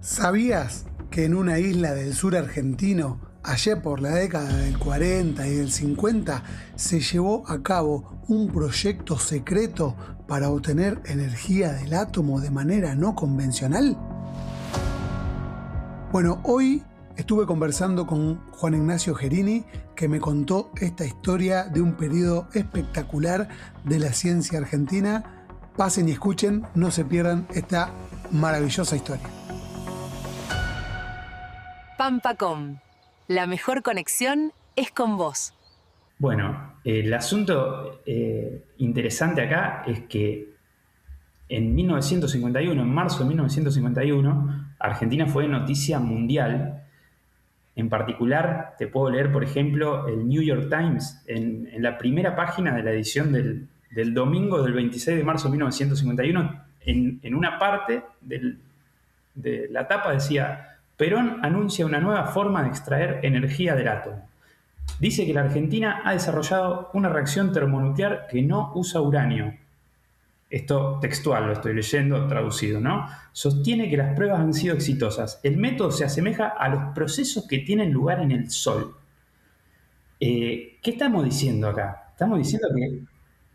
¿Sabías que en una isla del sur argentino, allá por la década del 40 y del 50, se llevó a cabo un proyecto secreto para obtener energía del átomo de manera no convencional? Bueno, hoy estuve conversando con Juan Ignacio Gerini, que me contó esta historia de un periodo espectacular de la ciencia argentina. Pasen y escuchen, no se pierdan esta maravillosa historia. Pampacom, la mejor conexión es con vos. Bueno, el asunto interesante acá es que en 1951, en marzo de 1951, Argentina fue noticia mundial. En particular, te puedo leer, por ejemplo, el New York Times en la primera página de la edición del domingo del 26 de marzo de 1951, en una parte de la tapa decía: Perón anuncia una nueva forma de extraer energía del átomo. Dice que la Argentina ha desarrollado una reacción termonuclear que no usa uranio. Esto textual lo estoy leyendo, traducido, ¿no? Sostiene que las pruebas han sido exitosas. El método se asemeja a los procesos que tienen lugar en el Sol. ¿Qué estamos diciendo acá? Estamos diciendo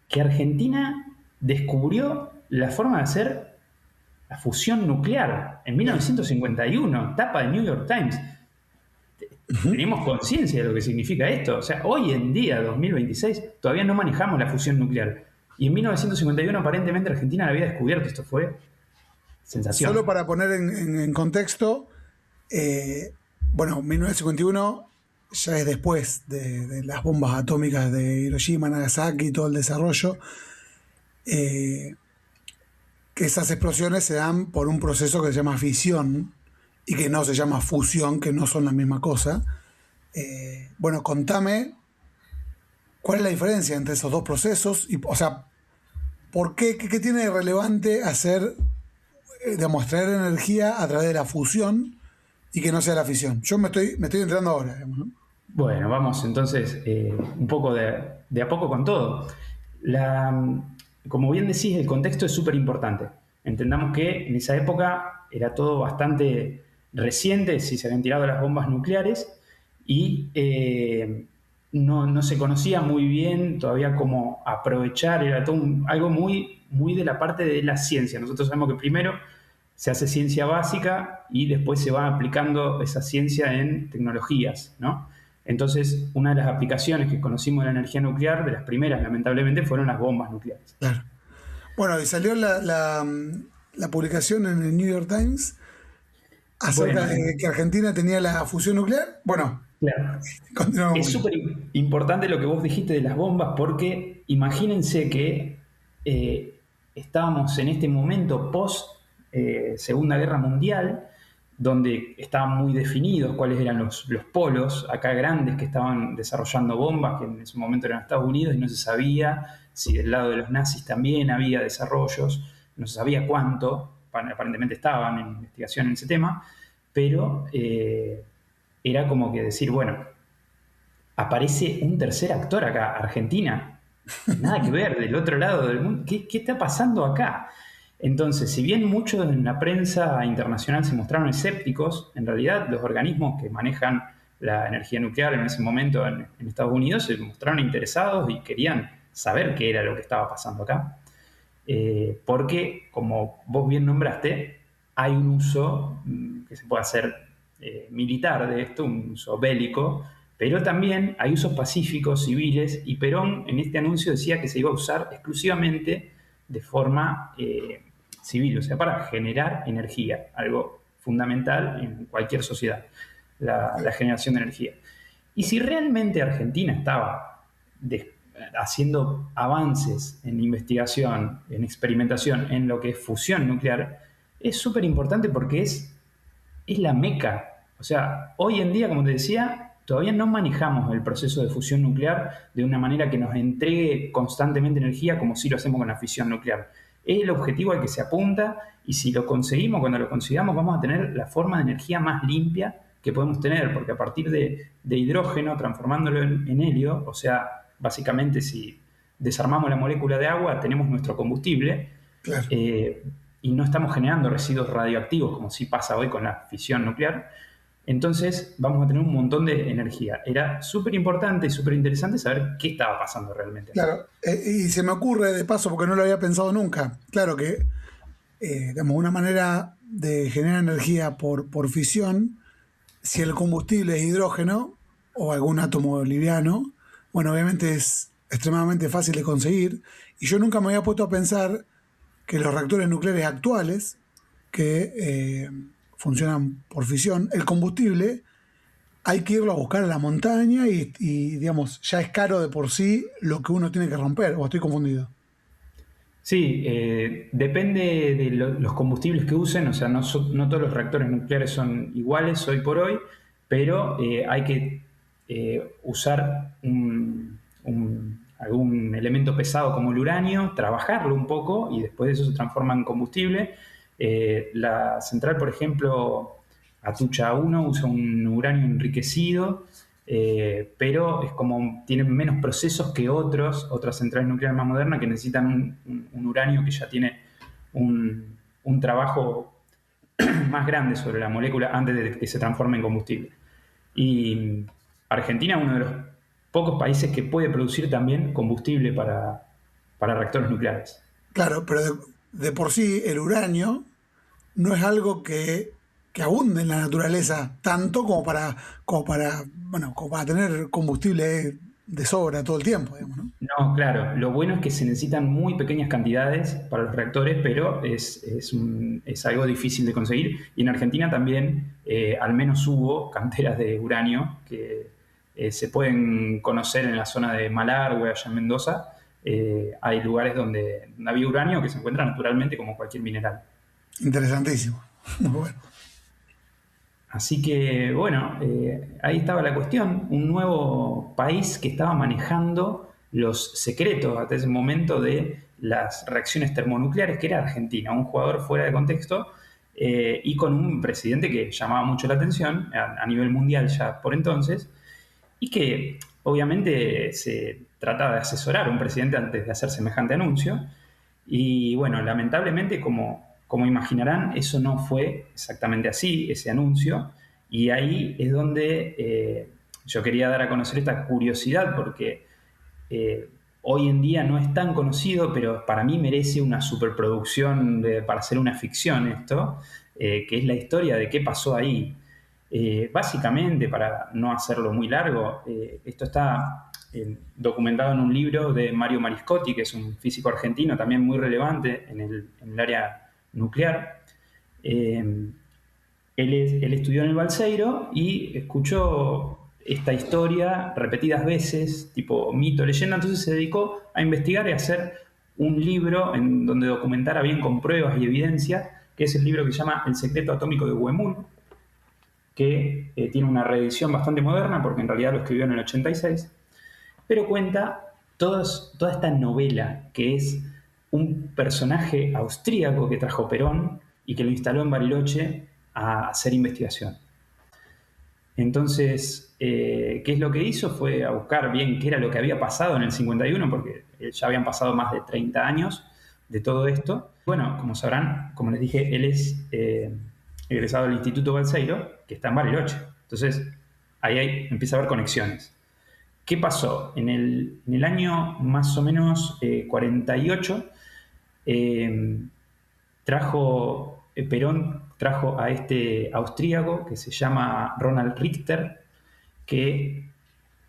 que Argentina descubrió la forma de hacer la fusión nuclear en 1951, tapa de New York Times. ¿Tenemos conciencia de lo que significa esto? O sea, hoy en día, 2026, todavía no manejamos la fusión nuclear. Y en 1951 aparentemente Argentina la había descubierto. Esto fue sensación. Solo para poner en contexto, 1951 ya es después de las bombas atómicas de Hiroshima, Nagasaki y todo el desarrollo. Que esas explosiones se dan por un proceso que se llama fisión y que no se llama fusión, que no son la misma cosa. Contame cuál es la diferencia entre esos dos procesos y, ¿por qué tiene de relevante hacer, demostrar energía a través de la fusión y que no sea la fisión? Yo me estoy entrando ahora, digamos, ¿no? Bueno, vamos entonces un poco de a poco con todo. Como bien decís, el contexto es súper importante. Entendamos que en esa época era todo bastante reciente, si se habían tirado las bombas nucleares, y no se conocía muy bien todavía cómo aprovechar, era todo algo muy, muy de la parte de la ciencia. Nosotros sabemos que primero se hace ciencia básica y después se va aplicando esa ciencia en tecnologías, ¿no? Entonces, una de las aplicaciones que conocimos de la energía nuclear, de las primeras, lamentablemente, fueron las bombas nucleares. Claro. Bueno, y salió la publicación en el New York Times acerca de que Argentina tenía la fusión nuclear. Bueno, claro. Es súper importante lo que vos dijiste de las bombas, porque imagínense que estábamos en este momento post Segunda Guerra Mundial, donde estaban muy definidos cuáles eran los polos acá grandes que estaban desarrollando bombas, que en ese momento eran Estados Unidos, y no se sabía si del lado de los nazis también había desarrollos, no se sabía cuánto, aparentemente estaban en investigación en ese tema, pero era como que decir, bueno, aparece un tercer actor acá, Argentina, nada que ver, del otro lado del mundo, ¿qué está pasando acá? Entonces, si bien muchos en la prensa internacional se mostraron escépticos, en realidad los organismos que manejan la energía nuclear en ese momento en Estados Unidos se mostraron interesados y querían saber qué era lo que estaba pasando acá. Porque, como vos bien nombraste, hay un uso que se puede hacer militar de esto, un uso bélico, pero también hay usos pacíficos, civiles, y Perón en este anuncio decía que se iba a usar exclusivamente de forma civil, o sea, para generar energía, algo fundamental en cualquier sociedad, la generación de energía. Y si realmente Argentina estaba haciendo avances en investigación, en experimentación, en lo que es fusión nuclear, es súper importante porque es la meca. O sea, hoy en día, como te decía, todavía no manejamos el proceso de fusión nuclear de una manera que nos entregue constantemente energía como si lo hacemos con la fisión nuclear. Es el objetivo al que se apunta, y si lo conseguimos, cuando lo consigamos, vamos a tener la forma de energía más limpia que podemos tener, porque a partir de hidrógeno, transformándolo en helio, o sea, básicamente si desarmamos la molécula de agua, tenemos nuestro combustible. Claro. y no estamos generando residuos radioactivos como sí pasa hoy con la fisión nuclear, entonces vamos a tener un montón de energía. Era súper importante y súper interesante saber qué estaba pasando realmente. Claro, y se me ocurre de paso, porque no lo había pensado nunca, claro que digamos, una manera de generar energía por fisión, si el combustible es hidrógeno o algún átomo liviano, bueno, obviamente es extremadamente fácil de conseguir. Y yo nunca me había puesto a pensar que los reactores nucleares actuales, que funcionan por fisión, el combustible hay que irlo a buscar a la montaña digamos, ya es caro de por sí lo que uno tiene que romper, o estoy confundido. Sí, depende de los combustibles que usen, o sea, no todos los reactores nucleares son iguales hoy por hoy, pero hay que usar algún elemento pesado como el uranio, trabajarlo un poco y después de eso se transforma en combustible. La central, por ejemplo, Atucha 1 usa un uranio enriquecido, pero es como tiene menos procesos que otras centrales nucleares más modernas que necesitan un uranio que ya tiene un trabajo más grande sobre la molécula antes de que se transforme en combustible. Y Argentina es uno de los pocos países que puede producir también combustible para reactores nucleares. Claro, pero de por sí el uranio no es algo que abunde en la naturaleza tanto como para tener combustible de sobra todo el tiempo, digamos, ¿no? No, claro, lo bueno es que se necesitan muy pequeñas cantidades para los reactores, pero es algo difícil de conseguir. Y en Argentina también al menos hubo canteras de uranio que se pueden conocer en la zona de Malargüe, allá en Mendoza. Hay lugares donde había uranio que se encuentra naturalmente como cualquier mineral. Interesantísimo. Muy bueno. Así que, bueno, ahí estaba la cuestión. Un nuevo país que estaba manejando los secretos hasta ese momento de las reacciones termonucleares, que era Argentina, un jugador fuera de contexto y con un presidente que llamaba mucho la atención a nivel mundial ya por entonces, y que obviamente se trataba de asesorar a un presidente antes de hacer semejante anuncio. Y bueno, lamentablemente, como imaginarán, eso no fue exactamente así, ese anuncio. Y ahí es donde yo quería dar a conocer esta curiosidad, porque hoy en día no es tan conocido, pero para mí merece una superproducción para hacer una ficción esto, que es la historia de qué pasó ahí. Básicamente, para no hacerlo muy largo, esto está documentado en un libro de Mario Mariscotti, que es un físico argentino también muy relevante en el área nuclear. Él estudió en el Balseiro y escuchó esta historia repetidas veces, tipo mito, leyenda, entonces se dedicó a investigar y a hacer un libro en donde documentara bien con pruebas y evidencia, que es el libro que se llama El secreto atómico de Uemul, que tiene una reedición bastante moderna, porque en realidad lo escribió en el 86, pero cuenta toda esta novela, que es un personaje austríaco que trajo Perón y que lo instaló en Bariloche a hacer investigación. Entonces, ¿qué es lo que hizo? Fue a buscar bien qué era lo que había pasado en el 51, porque ya habían pasado más de 30 años de todo esto. Bueno, como sabrán, como les dije, él es egresado del Instituto Balseiro, que está en Bariloche. Entonces, ahí empieza a haber conexiones. ¿Qué pasó? En el año más o menos 48, Perón trajo a este austríaco que se llama Ronald Richter, que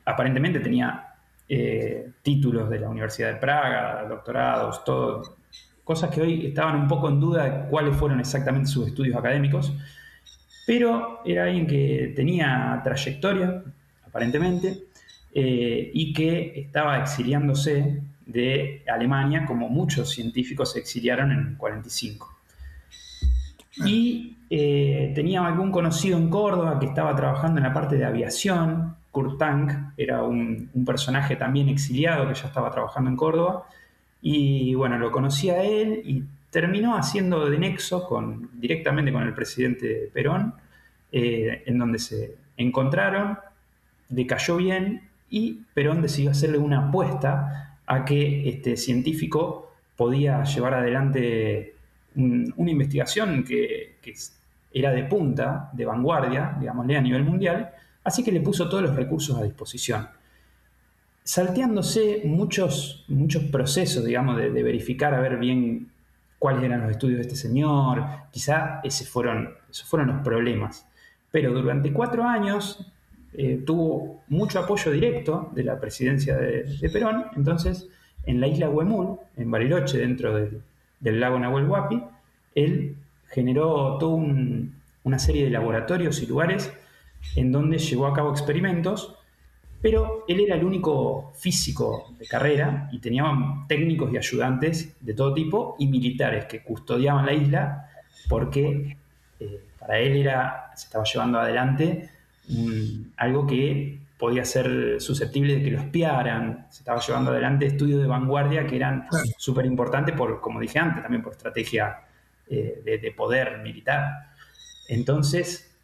aparentemente tenía títulos de la Universidad de Praga, doctorados, todo, cosas que hoy estaban un poco en duda de cuáles fueron exactamente sus estudios académicos, pero era alguien que tenía trayectoria, aparentemente, y que estaba exiliándose de Alemania, como muchos científicos se exiliaron en el 45. Y tenía algún conocido en Córdoba que estaba trabajando en la parte de aviación. Kurt Tank era un personaje también exiliado que ya estaba trabajando en Córdoba. Y bueno, lo conocía a él y terminó haciendo de nexo directamente con el presidente Perón, en donde se encontraron, decayó bien y Perón decidió hacerle una apuesta a que este científico podía llevar adelante una investigación que era de punta, de vanguardia, digámosle, a nivel mundial, así que le puso todos los recursos a disposición, salteándose muchos procesos, digamos, de verificar a ver bien cuáles eran los estudios de este señor. Quizá esos fueron los problemas. Pero durante 4 años tuvo mucho apoyo directo de la presidencia de Perón. Entonces, en la isla Huemul, en Bariloche, dentro del lago Nahuel Huapi, él generó toda una serie de laboratorios y lugares en donde llevó a cabo experimentos, pero él era el único físico de carrera y tenía técnicos y ayudantes de todo tipo y militares que custodiaban la isla porque para él se estaba llevando adelante algo que podía ser susceptible de que lo espiaran. Se estaba llevando adelante estudios de vanguardia que eran súper importantes, como dije antes, también por estrategia de poder militar. Entonces,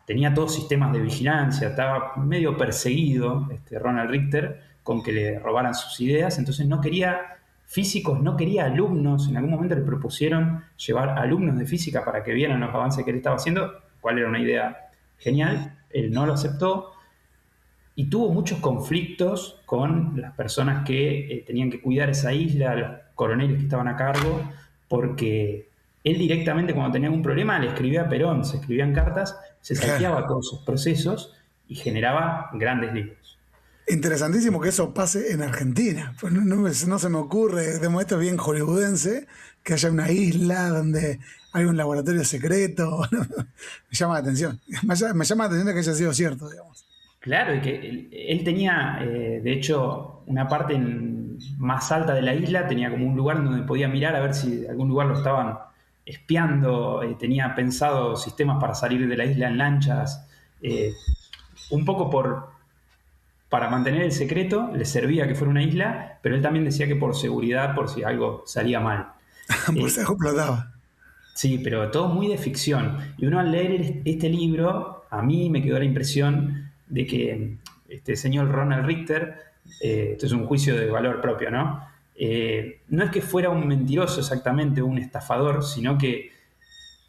tenía todos sistemas de vigilancia, estaba medio perseguido Ronald Richter con que le robaran sus ideas, entonces no quería físicos, no quería alumnos. En algún momento le propusieron llevar alumnos de física para que vieran los avances que él estaba haciendo, cual era una idea genial. Él no lo aceptó y tuvo muchos conflictos con las personas que tenían que cuidar esa isla, los coroneles que estaban a cargo, porque él directamente, cuando tenía algún problema, le escribía a Perón, se escribían cartas, se salteaba todos sus procesos y generaba grandes libros. Interesantísimo que eso pase en Argentina. Pues no se me ocurre, de momento es bien hollywoodense, que haya una isla donde hay un laboratorio secreto. Me llama la atención. Me llama la atención de que haya sido cierto, digamos. Claro, y que él tenía, de hecho, una parte más alta de la isla, tenía como un lugar donde podía mirar a ver si algún lugar lo estaban espiando, tenía pensado sistemas para salir de la isla en lanchas, un poco para mantener el secreto, le servía que fuera una isla, pero él también decía que por seguridad, por si algo salía mal. Por si algo explotaba. Sí, pero todo muy de ficción. Y uno al leer este libro, a mí me quedó la impresión de que este señor Ronald Richter, esto es un juicio de valor propio, ¿no? No es que fuera un mentiroso exactamente, un estafador, sino que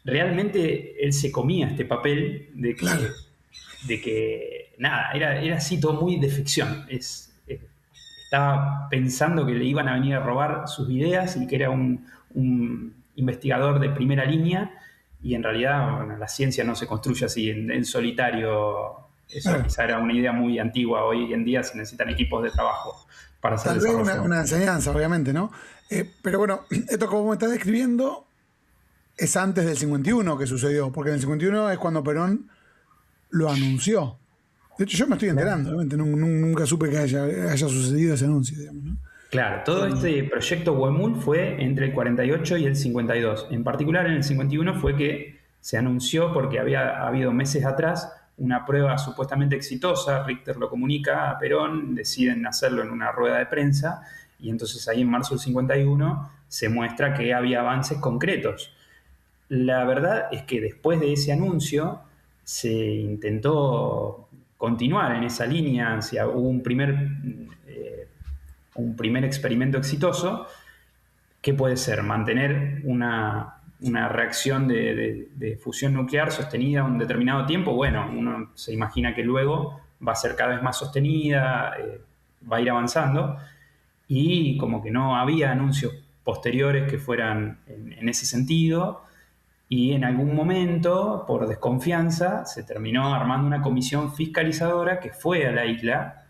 realmente él se comía este papel de que nada, era así todo muy de ficción. Estaba pensando que le iban a venir a robar sus ideas y que era un investigador de primera línea, y en realidad, bueno, la ciencia no se construye así en solitario. Eso quizá era una idea muy antigua. Hoy en día se necesitan equipos de trabajo para hacer desarrollo. Tal vez una enseñanza, obviamente, ¿no? Pero bueno, esto como me estás describiendo es antes del 51 que sucedió, porque en el 51 es cuando Perón lo anunció. De hecho, yo me estoy enterando, obviamente, nunca supe que haya sucedido ese anuncio, digamos, ¿no? Claro, todo este proyecto Huemul fue entre el 48 y el 52. En particular, en el 51 fue que se anunció, porque había habido meses atrás una prueba supuestamente exitosa. Richter lo comunica a Perón, deciden hacerlo en una rueda de prensa, y entonces ahí en marzo del 51 se muestra que había avances concretos. La verdad es que después de ese anuncio se intentó continuar en esa línea, hubo un primer experimento exitoso, que puede ser mantener una reacción de fusión nuclear sostenida un determinado tiempo. Bueno, uno se imagina que luego va a ser cada vez más sostenida, va a ir avanzando, y como que no había anuncios posteriores que fueran en ese sentido, y en algún momento, por desconfianza, se terminó armando una comisión fiscalizadora que fue a la isla.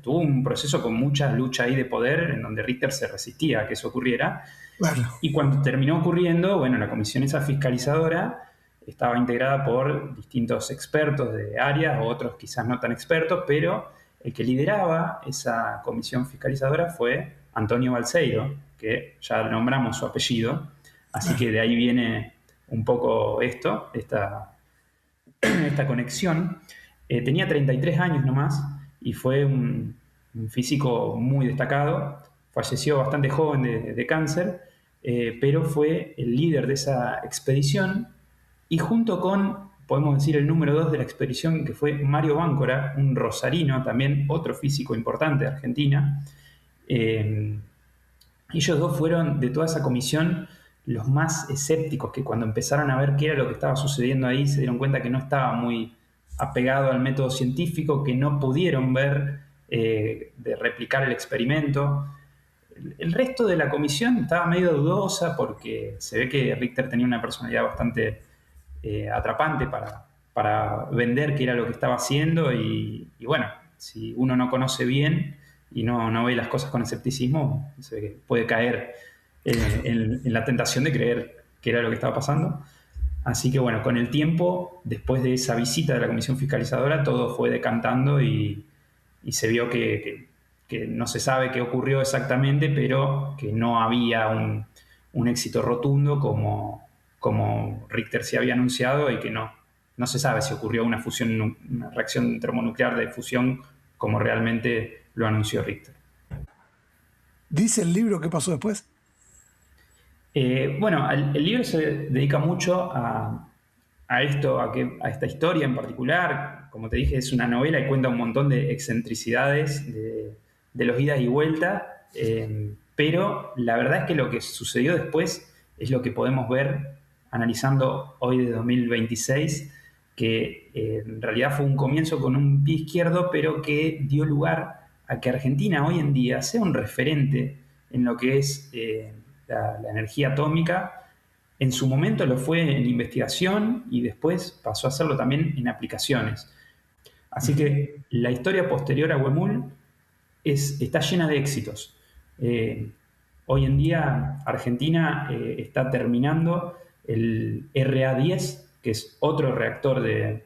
Tuvo un proceso con mucha lucha ahí de poder, en donde Richter se resistía a que eso ocurriera. Claro. Y cuando terminó ocurriendo, bueno, la comisión esa fiscalizadora estaba integrada por distintos expertos de áreas, otros quizás no tan expertos, pero el que lideraba esa comisión fiscalizadora fue Antonio Balseiro, que ya nombramos su apellido, así que de ahí viene un poco esta conexión. Tenía 33 años nomás y fue un físico muy destacado. Falleció bastante joven de cáncer, pero fue el líder de esa expedición, y junto con, podemos decir, el número 2 de la expedición, que fue Mario Báncora, un rosarino, también otro físico importante de Argentina. ellos dos fueron, de toda esa comisión, los más escépticos, que cuando empezaron a ver qué era lo que estaba sucediendo ahí, se dieron cuenta que no estaba muy apegado al método científico, que no pudieron ver de replicar el experimento. El resto de la comisión estaba medio dudosa porque se ve que Richter tenía una personalidad bastante atrapante para vender qué era lo que estaba haciendo y bueno, si uno no conoce bien y no ve las cosas con escepticismo, se ve que puede caer en la tentación de creer que era lo que estaba pasando. Así que bueno, con el tiempo, después de esa visita de la comisión fiscalizadora, todo fue decantando y se vio que no se sabe qué ocurrió exactamente, pero que no había un éxito rotundo como Richter se había anunciado y que no se sabe si ocurrió una reacción termonuclear de fusión como realmente lo anunció Richter. ¿Dice el libro qué pasó después? Bueno, el libro se dedica mucho a esta historia en particular. Como te dije, es una novela y cuenta un montón de excentricidades de los idas y vueltas, pero la verdad es que lo que sucedió después es lo que podemos ver analizando hoy de 2026, que en realidad fue un comienzo con un pie izquierdo, pero que dio lugar a que Argentina hoy en día sea un referente en lo que es la energía atómica. En su momento lo fue en investigación y después pasó a hacerlo también en aplicaciones. Así que la historia posterior a Huemul está llena de éxitos. Hoy en día Argentina está terminando el RA10, que es otro reactor de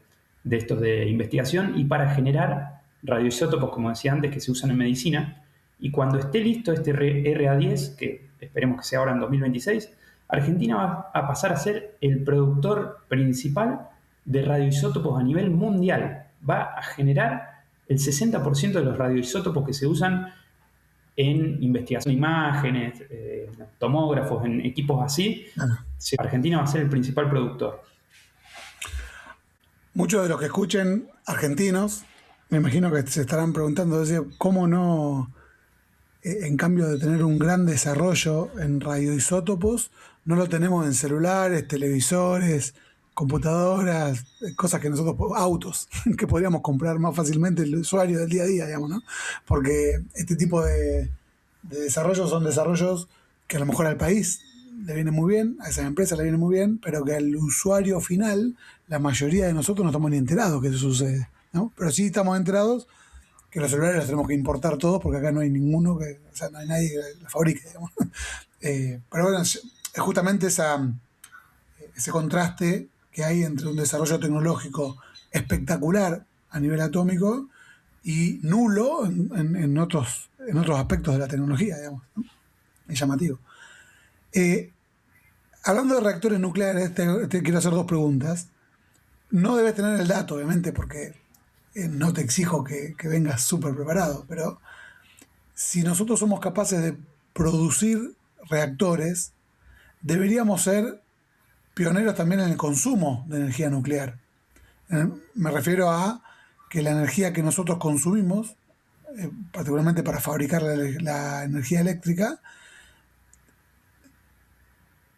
estos de investigación, y para generar radioisótopos, como decía antes, que se usan en medicina. Y cuando esté listo este RA10, que esperemos que sea ahora en 2026, Argentina va a pasar a ser el productor principal de radioisótopos a nivel mundial. Va a generar el 60% de los radioisótopos que se usan en investigación de imágenes, tomógrafos, en equipos así. Argentina va a ser el principal productor. Muchos de los que escuchen argentinos, me imagino que se estarán preguntando, ¿cómo no, en cambio de tener un gran desarrollo en radioisótopos, no lo tenemos en celulares, televisores, computadoras, cosas que nosotros, autos, que podríamos comprar más fácilmente el usuario del día a día, digamos, ¿no? Porque este tipo de desarrollos son desarrollos que a lo mejor al país le viene muy bien, a esas empresas le viene muy bien, pero que al usuario final, la mayoría de nosotros no estamos ni enterados que eso sucede, ¿no? Pero sí estamos enterados que los celulares los tenemos que importar todos porque acá no hay ninguno, o sea, no hay nadie que los fabrique, digamos. Pero bueno, es justamente ese contraste que hay entre un desarrollo tecnológico espectacular a nivel atómico y nulo en otros aspectos de la tecnología, digamos, ¿no? Es llamativo. Hablando de reactores nucleares, te quiero hacer dos preguntas. No debes tener el dato, obviamente, porque no te exijo que vengas súper preparado, pero si nosotros somos capaces de producir reactores, deberíamos ser pioneros también en el consumo de energía nuclear. Me refiero a que la energía que nosotros consumimos, particularmente para fabricar la energía eléctrica,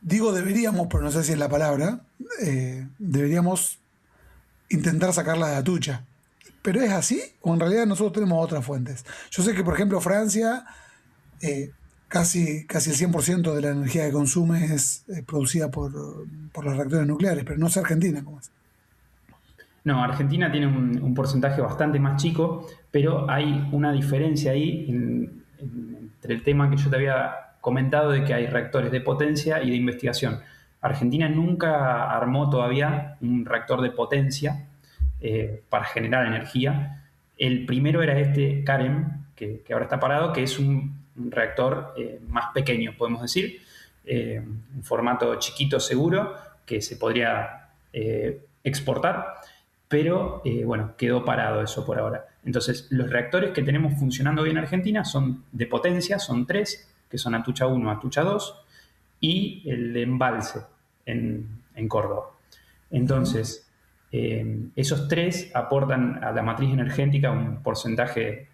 digo deberíamos, pero no sé si es la palabra, deberíamos intentar sacarla de la tucha. ¿Pero es así o en realidad nosotros tenemos otras fuentes? Yo sé que, por ejemplo, Francia, casi el 100% de la energía que consume es producida por los reactores nucleares, pero no sé Argentina cómo es. No, Argentina tiene un porcentaje bastante más chico, pero hay una diferencia ahí entre el tema que yo te había comentado de que hay reactores de potencia y de investigación. Argentina nunca armó todavía un reactor de potencia para generar energía. El primero era este CAREM, que ahora está parado, que es un reactor más pequeño, podemos decir, un formato chiquito, seguro, que se podría exportar, pero bueno, quedó parado eso por ahora. Entonces, los reactores que tenemos funcionando hoy en Argentina son de potencia, son 3, que son Atucha 1, Atucha 2, y el de embalse en Córdoba. Entonces, esos 3 aportan a la matriz energética un porcentaje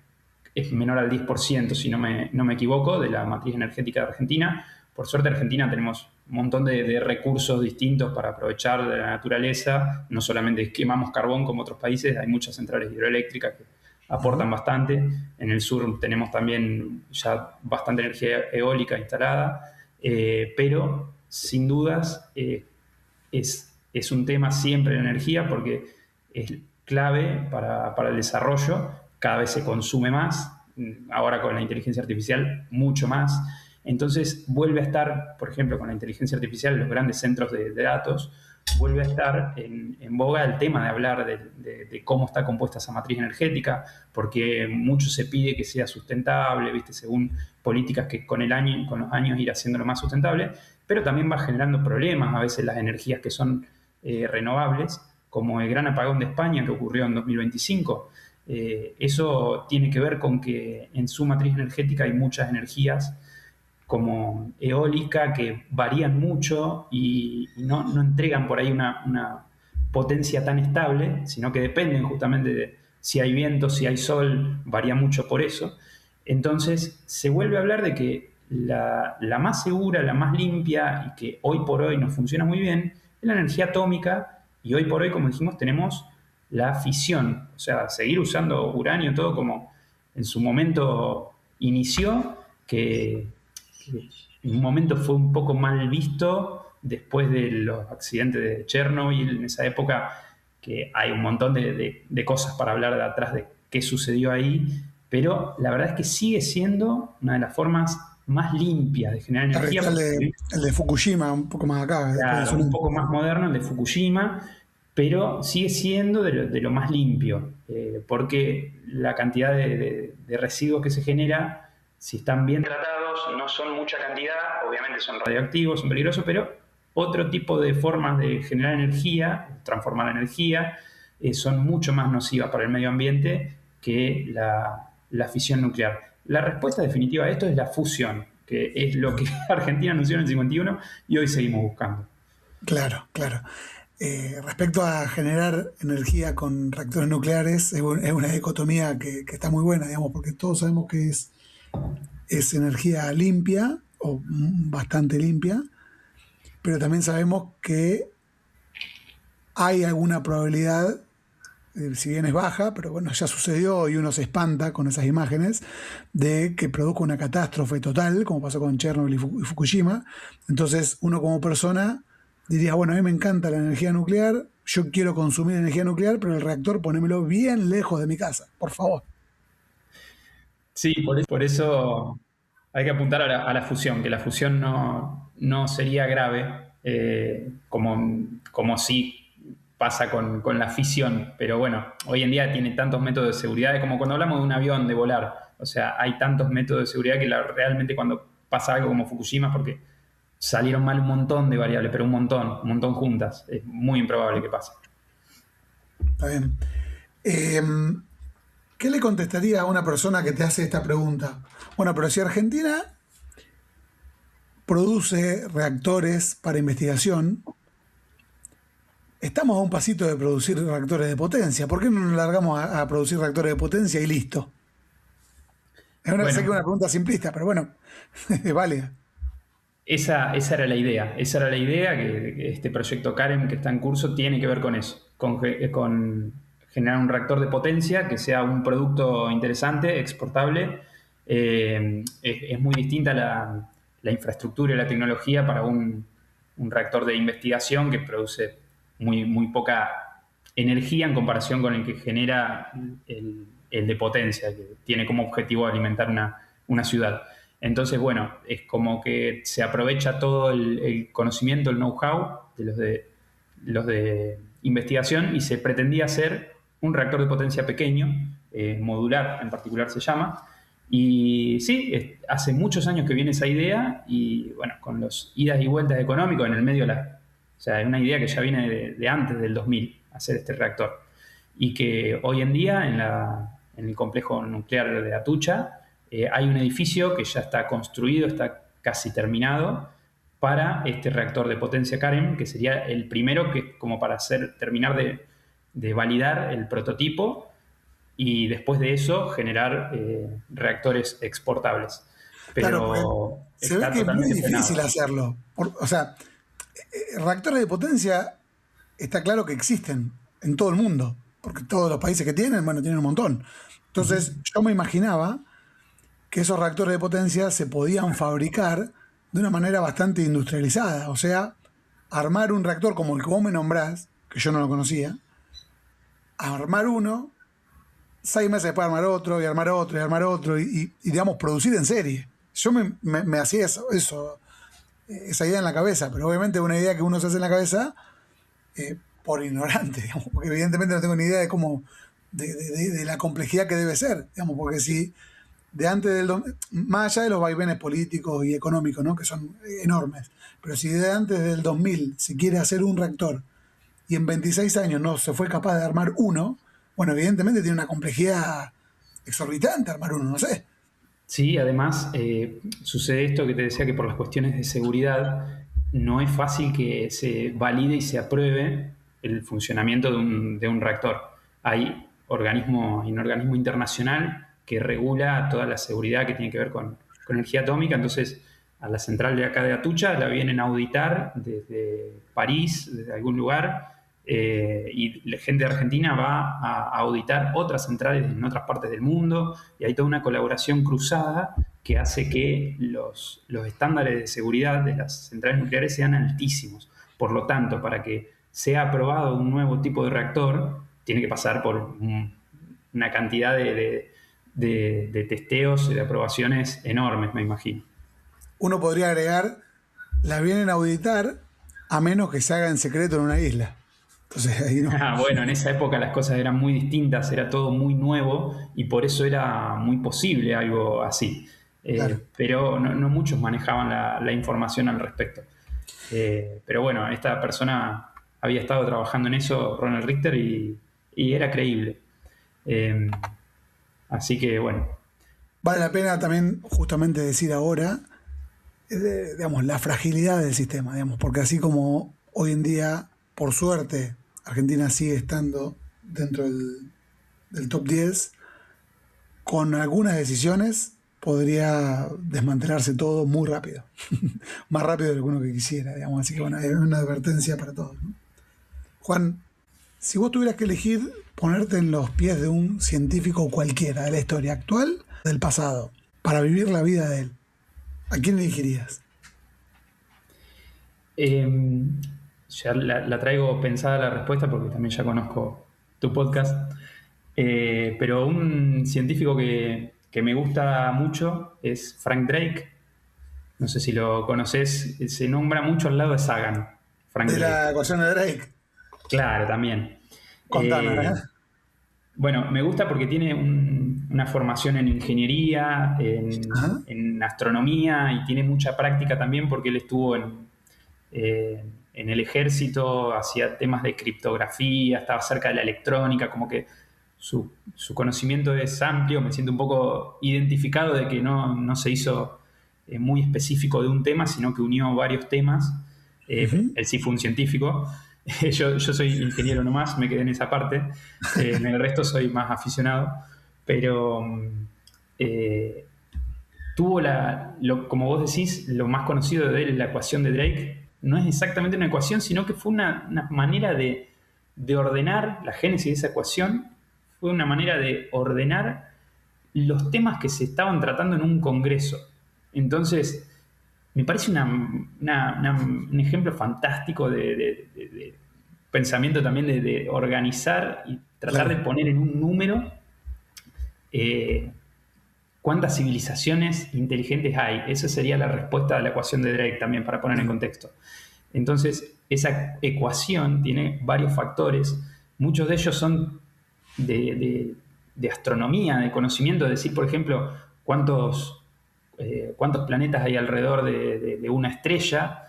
es menor al 10%, si no me equivoco, de la matriz energética de Argentina. Por suerte, en Argentina tenemos un montón de recursos distintos para aprovechar de la naturaleza. No solamente quemamos carbón como otros países, hay muchas centrales hidroeléctricas que aportan bastante. En el sur tenemos también ya bastante energía eólica instalada, pero sin dudas es un tema siempre la energía, porque es clave para el desarrollo. Cada vez se consume más, ahora con la inteligencia artificial mucho más. Entonces vuelve a estar, por ejemplo, con la inteligencia artificial, los grandes centros de datos, vuelve a estar en boga el tema de hablar de cómo está compuesta esa matriz energética, porque mucho se pide que sea sustentable, ¿viste? Según políticas que con los años ir haciéndolo más sustentable, pero también va generando problemas a veces las energías que son renovables, como el gran apagón de España que ocurrió en 2025. Eso tiene que ver con que en su matriz energética hay muchas energías como eólica que varían mucho y no entregan por ahí una potencia tan estable, sino que dependen justamente de si hay viento, si hay sol, varía mucho por eso. Entonces se vuelve a hablar de que la más segura, la más limpia y que hoy por hoy nos funciona muy bien es la energía atómica, y hoy por hoy, como dijimos, tenemos la fisión, o sea, seguir usando uranio, todo como en su momento inició, que en un momento fue un poco mal visto después de los accidentes de Chernobyl en esa época, que hay un montón de cosas para hablar de atrás de qué sucedió ahí, pero la verdad es que sigue siendo una de las formas más limpias de generar energía. El de Fukushima, un poco más acá. Claro, un poco más moderno, el de Fukushima, pero sigue siendo de lo más limpio, porque la cantidad de residuos que se genera, si están bien tratados, no son mucha cantidad, obviamente son radioactivos, son peligrosos, pero otro tipo de formas de generar energía, transformar energía, son mucho más nocivas para el medio ambiente que la fisión nuclear. La respuesta definitiva a esto es la fusión, que es lo que Argentina anunció en el 51 y hoy seguimos buscando. Claro, claro. Respecto a generar energía con reactores nucleares, es una dicotomía que está muy buena, digamos, porque todos sabemos que es energía limpia o bastante limpia, pero también sabemos que hay alguna probabilidad, si bien es baja, pero bueno, ya sucedió y uno se espanta con esas imágenes, de que produzca una catástrofe total, como pasó con Chernobyl y Fukushima. Entonces uno como persona diría, bueno, a mí me encanta la energía nuclear, yo quiero consumir energía nuclear, pero el reactor ponémelo bien lejos de mi casa, por favor. Sí, por eso hay que apuntar a la fusión, que la fusión no sería grave, como sí pasa con la fisión. Pero bueno, hoy en día tiene tantos métodos de seguridad, es como cuando hablamos de un avión, de volar. O sea, hay tantos métodos de seguridad que realmente cuando pasa algo como Fukushima, porque salieron mal un montón de variables, pero un montón juntas. Es muy improbable que pase. Está bien. ¿Qué le contestaría a una persona que te hace esta pregunta? Bueno, pero si Argentina produce reactores para investigación, estamos a un pasito de producir reactores de potencia. ¿Por qué no nos largamos a producir reactores de potencia y listo? Sé que es una pregunta simplista, pero bueno, es válida. Esa era la idea. Esa era la idea, que este proyecto Karen que está en curso tiene que ver con eso, con generar un reactor de potencia que sea un producto interesante, exportable. Es muy distinta la infraestructura y la tecnología para un reactor de investigación que produce muy poca energía en comparación con el que genera el de potencia, que tiene como objetivo alimentar una ciudad. Entonces, bueno, es como que se aprovecha todo el conocimiento, el know-how de los de investigación, y se pretendía hacer un reactor de potencia pequeño, modular en particular se llama. Y sí, hace muchos años que viene esa idea, y bueno, con los idas y vueltas económicos en el medio, o sea, es una idea que ya viene de antes del 2000, hacer este reactor. Y que hoy en día en el complejo nuclear de Atucha hay un edificio que ya está construido, está casi terminado, para este reactor de potencia Karen, que sería el primero, que como para terminar de validar el prototipo, y después de eso generar reactores exportables. Claro, porque Pero se ve está que es muy totalmente difícil frenado. hacerlo. O sea, reactores de potencia está claro que existen en todo el mundo, porque todos los países que tienen, bueno, tienen un montón. Entonces, yo me imaginaba que esos reactores de potencia se podían fabricar de una manera bastante industrializada. O sea, armar un reactor como el que vos me nombrás, que yo no lo conocía, armar uno, 6 meses después armar otro, y armar otro, y armar otro, y, digamos, producir en serie. Yo me hacía esa idea en la cabeza, pero obviamente es una idea que uno se hace en la cabeza por ignorante, digamos, porque evidentemente no tengo ni idea de cómo, de la complejidad que debe ser, digamos, porque si de antes más allá de los vaivenes políticos y económicos, ¿no? Que son enormes, pero si de antes del 2000 se quiere hacer un reactor y en 26 años no se fue capaz de armar uno, bueno, evidentemente tiene una complejidad exorbitante armar uno, no sé. Sí, además sucede esto que te decía que por las cuestiones de seguridad no es fácil que se valide y se apruebe el funcionamiento de un reactor. Hay un organismo internacional que regula toda la seguridad que tiene que ver con energía atómica, entonces a la central de acá de Atucha la vienen a auditar desde París, desde algún lugar, y la gente de Argentina va a auditar otras centrales en otras partes del mundo, y hay toda una colaboración cruzada que hace que los estándares de seguridad de las centrales nucleares sean altísimos. Por lo tanto, para que sea aprobado un nuevo tipo de reactor, tiene que pasar por una cantidad de testeos y de aprobaciones enormes, me imagino. Uno podría agregar, la vienen a auditar a menos que se haga en secreto en una isla. Entonces ahí no. Bueno, en esa época las cosas eran muy distintas, era todo muy nuevo y por eso era muy posible algo así. Claro. Pero no muchos manejaban la información al respecto. Pero bueno, esta persona había estado trabajando en eso, Ronald Richter, y era creíble. Así que bueno. Vale la pena también justamente decir ahora, digamos, la fragilidad del sistema, digamos, porque así como hoy en día, por suerte, Argentina sigue estando dentro del top 10, con algunas decisiones podría desmantelarse todo muy rápido, más rápido de lo que uno que quisiera, digamos, así que bueno, es una advertencia para todos, ¿no? Juan, si vos tuvieras que elegir ponerte en los pies de un científico cualquiera de la historia actual, del pasado, para vivir la vida de él, ¿a quién elegirías? Ya la traigo pensada la respuesta porque también ya conozco tu podcast. Pero un científico que me gusta mucho es Frank Drake. No sé si lo conoces, se nombra mucho al lado de Sagan. Frank De Drake. la ecuación de Drake. Claro, también. Contame, Eh, bueno, me gusta porque tiene una formación en ingeniería, Ajá. en astronomía y tiene mucha práctica también porque él estuvo en el ejército, hacía temas de criptografía, estaba cerca de la electrónica, como que su conocimiento es amplio, me siento un poco identificado de que no se hizo muy específico de un tema, sino que unió varios temas. Ujú. Él sí fue un científico. Yo soy ingeniero nomás, me quedé en esa parte. En el resto soy más aficionado. Pero eh, tuvo como vos decís, lo más conocido de él, la ecuación de Drake. No es exactamente una ecuación, sino que fue una manera de ordenar la génesis de esa ecuación. Fue una manera de ordenar los temas que se estaban tratando en un congreso. Entonces, me parece un ejemplo fantástico de pensamiento también de organizar y tratar de Claro. poner en un número eh, cuántas civilizaciones inteligentes hay. Esa sería la respuesta a la ecuación de Drake también, para poner en Claro. contexto. Entonces, esa ecuación tiene varios factores. Muchos de ellos son de astronomía, de conocimiento, de decir, por ejemplo, cuántos planetas hay alrededor de una estrella,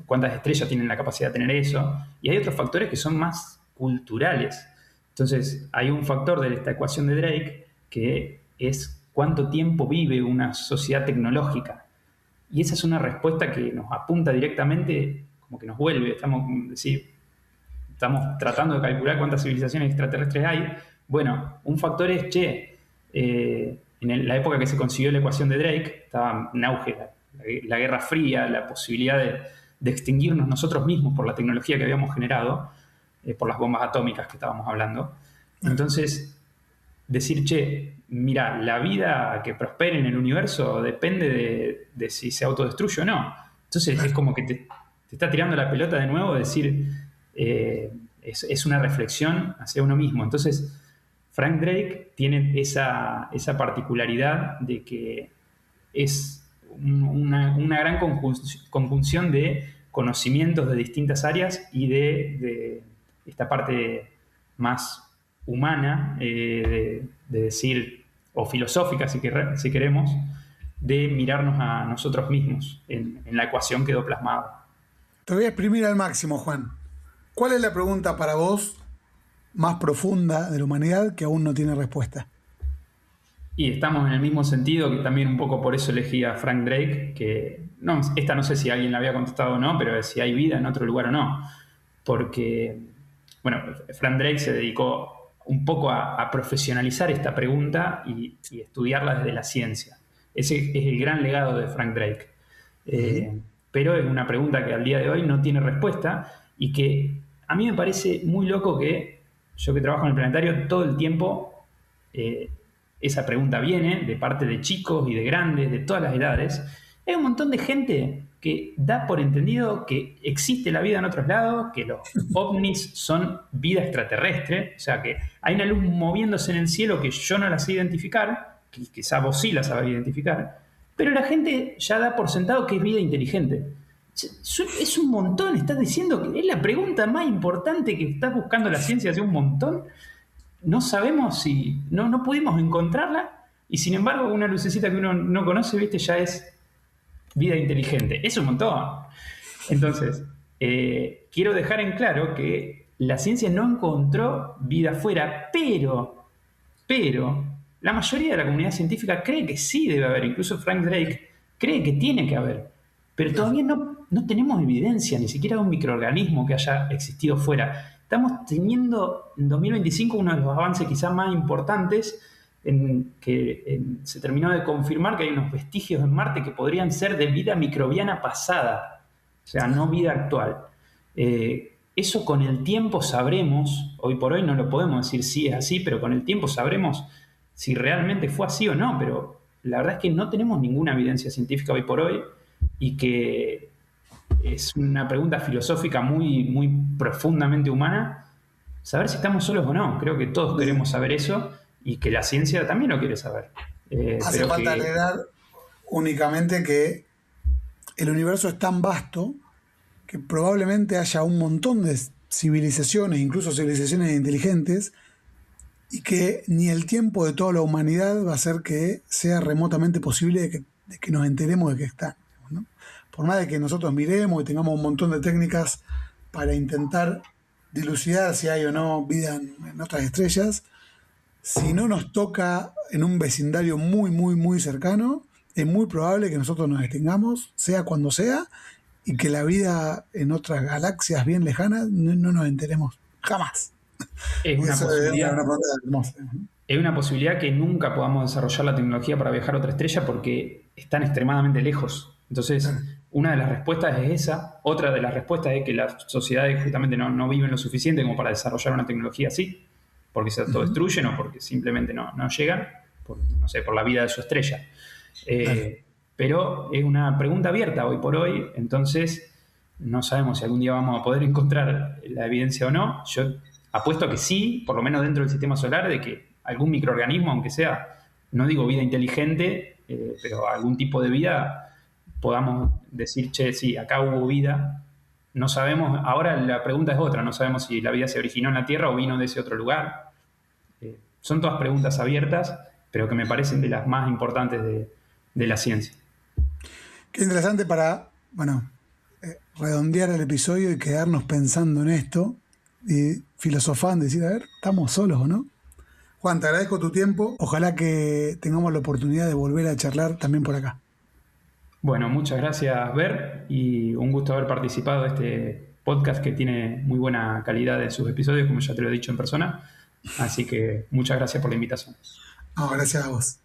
cuántas estrellas tienen la capacidad de tener eso, y hay otros factores que son más culturales. Entonces, hay un factor de esta ecuación de Drake que es cuánto tiempo vive una sociedad tecnológica. Y esa es una respuesta que nos apunta directamente, como que nos vuelve, estamos tratando de calcular cuántas civilizaciones extraterrestres hay, Bueno, un factor es, en la época que se consiguió la ecuación de Drake, estaba en auge la Guerra Fría, la posibilidad de extinguirnos nosotros mismos por la tecnología que habíamos generado, por las bombas atómicas que estábamos hablando. Entonces, decir, mira, la vida que prospere en el universo depende de si se autodestruye o no. Entonces es como que te está tirando la pelota de nuevo, decir, es una reflexión hacia uno mismo. Entonces, Frank Drake tiene esa particularidad de que es una gran conjunción de conocimientos de distintas áreas y de esta parte más humana, de decir, o filosófica si queremos, de mirarnos a nosotros mismos. En la ecuación quedó plasmado. Te voy a exprimir al máximo, Juan. ¿Cuál es la pregunta para vos más profunda de la humanidad que aún no tiene respuesta? Y estamos en el mismo sentido, que también un poco por eso elegí a Frank Drake, que esta no sé si alguien la había contestado o no, pero si hay vida en otro lugar o no. Porque, bueno, Frank Drake se dedicó un poco a profesionalizar esta pregunta y estudiarla desde la ciencia. Ese es el gran legado de Frank Drake. Pero es una pregunta que al día de hoy no tiene respuesta y que a mí me parece muy loco que yo, que trabajo en el planetario, todo el tiempo esa pregunta viene de parte de chicos y de grandes, de todas las edades. Hay un montón de gente que da por entendido que existe la vida en otros lados, que los ovnis son vida extraterrestre, o sea que hay una luz moviéndose en el cielo que yo no la sé identificar, que quizá vos sí la sabés identificar, pero la gente ya da por sentado que es vida inteligente. Es un montón, estás diciendo que es la pregunta más importante que estás buscando la ciencia hace un montón. No sabemos si, no pudimos encontrarla, y sin embargo una lucecita que uno no conoce, ¿viste? Ya es vida inteligente. Es un montón. Entonces, quiero dejar en claro que la ciencia no encontró vida afuera, pero la mayoría de la comunidad científica cree que sí debe haber. Incluso Frank Drake cree que tiene que haber. Pero todavía no tenemos evidencia, ni siquiera de un microorganismo que haya existido fuera. Estamos teniendo en 2025 uno de los avances quizás más importantes, se terminó de confirmar que hay unos vestigios en Marte que podrían ser de vida microbiana pasada, o sea, no vida actual. Eso con el tiempo sabremos, hoy por hoy no lo podemos decir si es así, pero con el tiempo sabremos si realmente fue así o no, pero la verdad es que no tenemos ninguna evidencia científica hoy por hoy y que es una pregunta filosófica muy, muy profundamente humana, saber si estamos solos o no. Creo que todos queremos saber eso y que la ciencia también lo quiere saber. Hace falta agregar únicamente que el universo es tan vasto que probablemente haya un montón de civilizaciones, incluso civilizaciones inteligentes, y que ni el tiempo de toda la humanidad va a hacer que sea remotamente posible de que nos enteremos de que están, ¿no? Por más de que nosotros miremos y tengamos un montón de técnicas para intentar dilucidar si hay o no vida en otras estrellas, si no nos toca en un vecindario muy, muy, muy cercano, es muy probable que nosotros nos extingamos, sea cuando sea, y que la vida en otras galaxias bien lejanas no nos enteremos jamás. Es una posibilidad. Es una posibilidad que nunca podamos desarrollar la tecnología para viajar a otra estrella porque están extremadamente lejos. Entonces, una de las respuestas es esa. Otra de las respuestas es que las sociedades justamente no viven lo suficiente como para desarrollar una tecnología así, porque se autodestruyen o porque simplemente no llegan, por la vida de su estrella. Pero es una pregunta abierta hoy por hoy, entonces no sabemos si algún día vamos a poder encontrar la evidencia o no. Yo apuesto a que sí, por lo menos dentro del sistema solar, de que algún microorganismo, aunque sea, no digo vida inteligente, pero algún tipo de vida, podamos decir, sí, acá hubo vida. No sabemos, ahora la pregunta es otra, no sabemos si la vida se originó en la Tierra o vino de ese otro lugar. Son todas preguntas abiertas, pero que me parecen de las más importantes de la ciencia. Qué interesante para, redondear el episodio y quedarnos pensando en esto y filosofando, decir, a ver, ¿estamos solos o no? Juan, te agradezco tu tiempo. Ojalá que tengamos la oportunidad de volver a charlar también por acá. Bueno, muchas gracias, Ber, y un gusto haber participado de este podcast que tiene muy buena calidad en sus episodios, como ya te lo he dicho en persona. Así que muchas gracias por la invitación. No, gracias a vos.